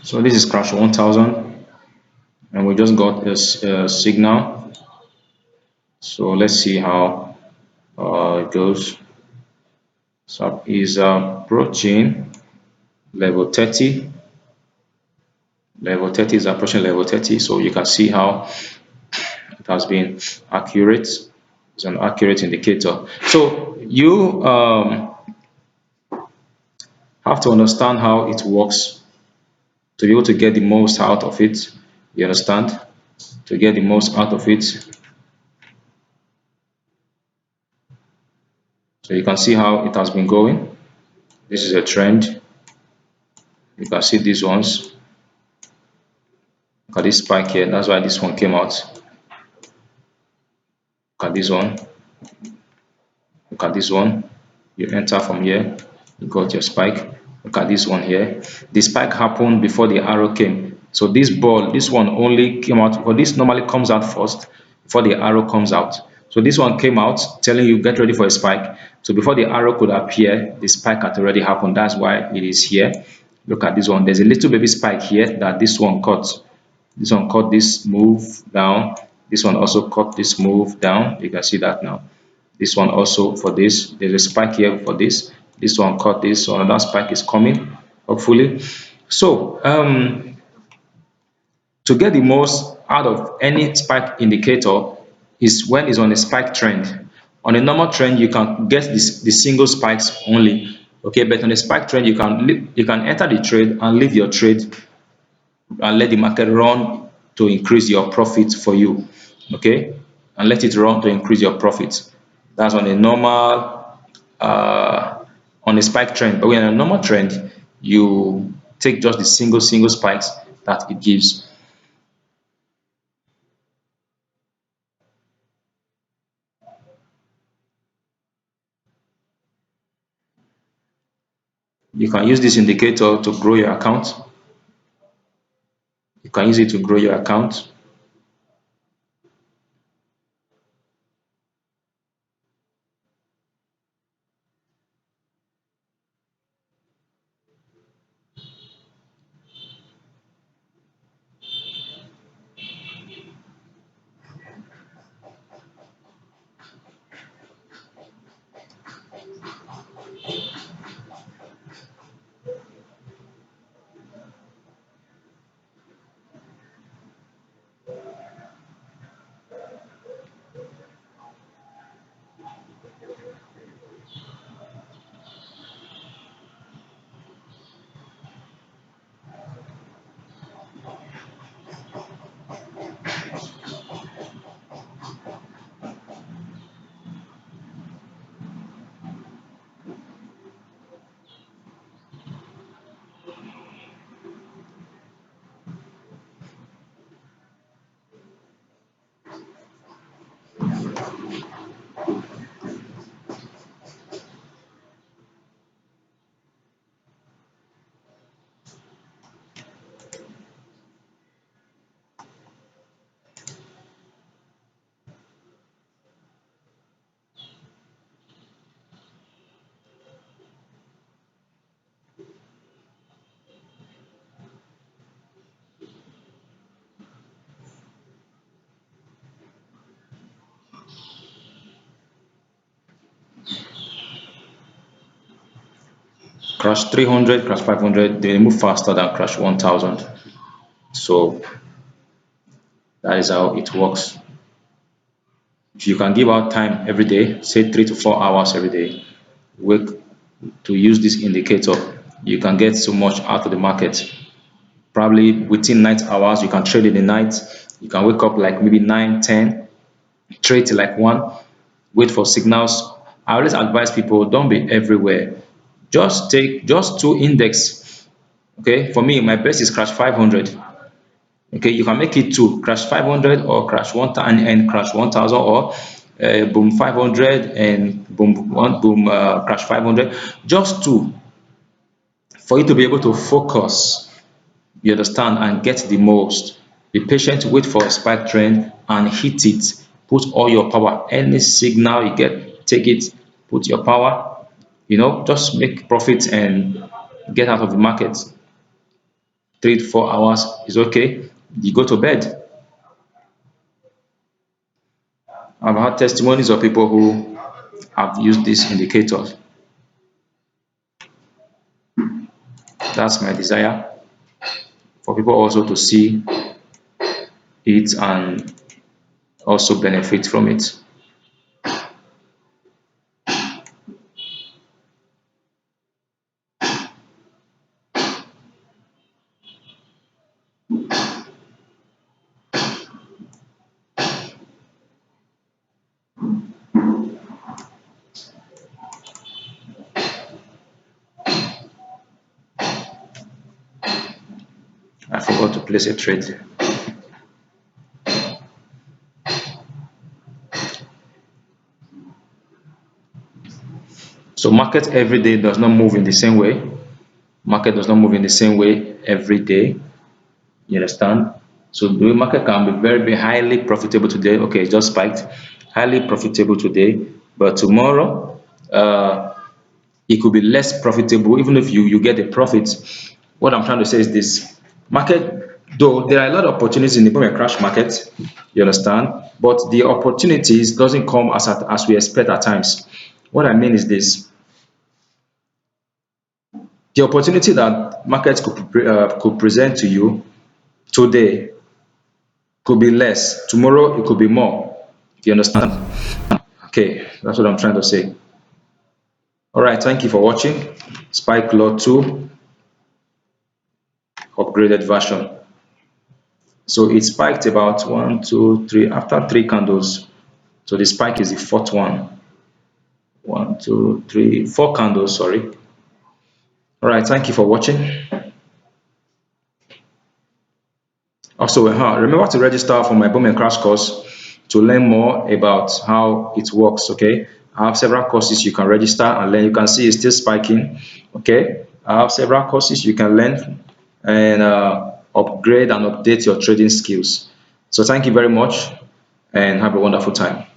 So this is crash 1000, and we just got a signal. So let's see how it goes. So is approaching level 30. Level 30 is approaching level 30. So you can see how it has been accurate. It's an accurate indicator. So you have to understand how it works to be able to get the most out of it. You understand? To get the most out of it. So you can see how it has been going. This is a trend. You can see these ones. Look at this spike here. That's why this one came out. Look at this one. Look at this one. You enter from here. You got your spike. Look at this one here. The spike happened before the arrow came. So this ball, this one only came out, or this normally comes out first before the arrow comes out. So this one came out telling you get ready for a spike. So before the arrow could appear, the spike had already happened. That's why it is here. Look at this one. There's a little baby spike here that this one caught. This one caught this move down. This one also caught this move down. You can see that now. This one also for this. There's a spike here for this. This one caught this. So another spike is coming, hopefully. So to get the most out of any spike indicator is when it's on a spike trend. On a normal trend, you can get the single spikes only. Okay, but on a spike trend, you can enter the trade and leave your trade and let the market run to increase your profit for you. Okay, and let it run to increase your profit. That's on a normal on a spike trend. But when on a normal trend, you take just the single spikes that it gives. You can use this indicator to grow your account. You can use it to grow your account. Crash 300, crash 500, they move faster than crash 1000. So that is how it works. If you can give out time every day, say 3 to 4 hours every day, wake to use this indicator, you can get so much out of the market. Probably within night hours, you can trade in the night. You can wake up like maybe 9, 10, trade till like 1, wait for signals. I always advise people don't be everywhere. Just take just two index. Okay, for me, my best is crash 500. Okay, you can make it two crash 500 or crash 1000 and crash 1000 or boom 500 and boom one boom crash 500. Just two for you to be able to focus, you understand, and get the most. Be patient, wait for a spike trend and hit it. Put all your power. Any signal you get, take it, put your power, just make profit and get out of the market. 3 to 4 hours is okay. You go to bed. I've had testimonies of people who have used these indicators. That's my desire for people also to see it and also benefit from it. I forgot to place a trade. So market every day does not move in the same way. Market does not move in the same way every day. You understand? So the market can be very highly profitable today. Okay, it just spiked. Highly profitable today, but tomorrow it could be less profitable, even if you get a profit. What I'm trying to say is this: market, though there are a lot of opportunities in the boom and crash market, you understand, but the opportunities doesn't come as we expect at times. What I mean is this: the opportunity that markets could present to you today could be less. Tomorrow it could be more. You understand? Okay, that's what I'm trying to say. All right, thank you for watching. Spike Law 2 upgraded version. So it spiked about one, two, three, after three candles. So the spike is the fourth one. One, two, three, four candles, sorry. All right, thank you for watching. Also, remember to register for my boom and crash course to learn more about how it works. Okay, I have several courses you can register and learn. You can see it's still spiking. Okay, I have several courses you can learn and upgrade and update your trading skills. So thank you very much and have a wonderful time.